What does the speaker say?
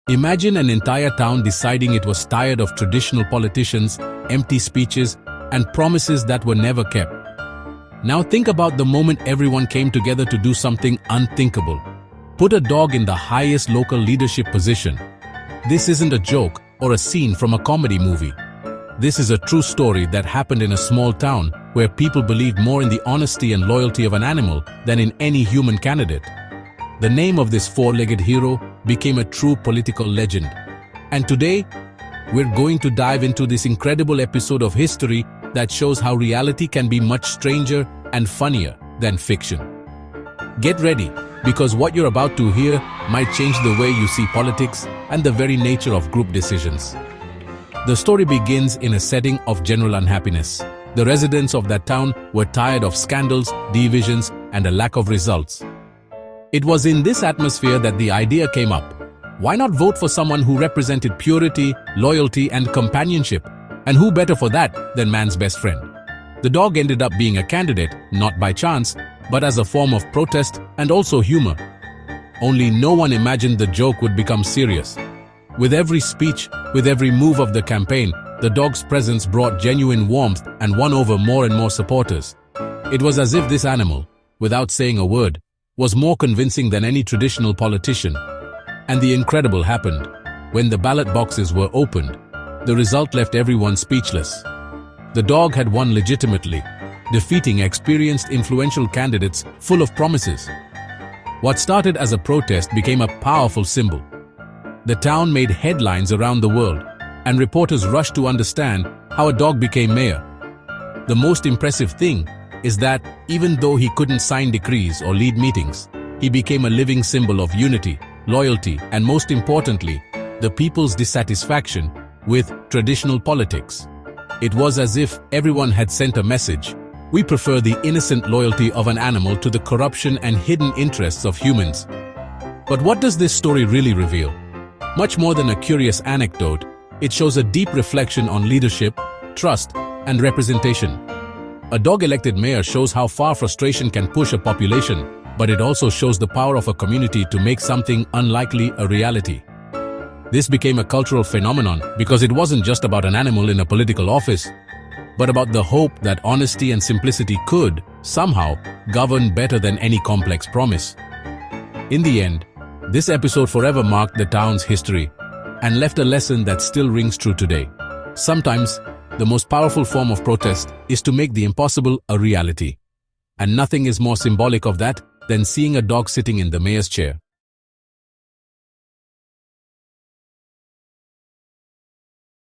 Imagine an entire town deciding it was tired of traditional politicians, empty speeches, and promises that were never kept. Now think about the moment everyone came together to do something unthinkable. Put a dog in the highest local leadership position. This isn't a joke or a scene from a comedy movie. This is a true story that happened in a small town where people believed more in the honesty and loyalty of an animal than in any human candidate. The name of this four-legged hero became a true political legend. And today, we're going to dive into this incredible episode of history that shows how reality can be much stranger and funnier than fiction. Get ready, because what you're about to hear might change the way you see politics and the very nature of group decisions. The story begins in a setting of general unhappiness. The residents of that town were tired of scandals, divisions, and a lack of results. It was in this atmosphere that the idea came up. Why not vote for someone who represented purity, loyalty, and companionship? And who better for that than man's best friend? The dog ended up being a candidate, not by chance, but as a form of protest and also humor. Only no one imagined the joke would become serious. With every speech, with every move of the campaign, the dog's presence brought genuine warmth and won over more and more supporters. It was as if this animal, without saying a word, was more convincing than any traditional politician. And the incredible happened. When the ballot boxes were opened, the result left everyone speechless. The dog had won legitimately, defeating experienced, influential candidates full of promises. What started as a protest became a powerful symbol. The town made headlines around the world, and reporters rushed to understand how a dog became mayor. The most impressive thing is that even though he couldn't sign decrees or lead meetings, he became a living symbol of unity, loyalty, and most importantly, the people's dissatisfaction with traditional politics. It was as if everyone had sent a message. We prefer the innocent loyalty of an animal to the corruption and hidden interests of humans. But what does this story really reveal? Much more than a curious anecdote, it shows a deep reflection on leadership, trust, and representation. A dog-elected mayor shows how far frustration can push a population, but it also shows the power of a community to make something unlikely a reality. This became a cultural phenomenon because it wasn't just about an animal in a political office, but about the hope that honesty and simplicity could, somehow, govern better than any complex promise. In the end, this episode forever marked the town's history and left a lesson that still rings true today. Sometimes, the most powerful form of protest is to make the impossible a reality. And nothing is more symbolic of that than seeing a dog sitting in the mayor's chair.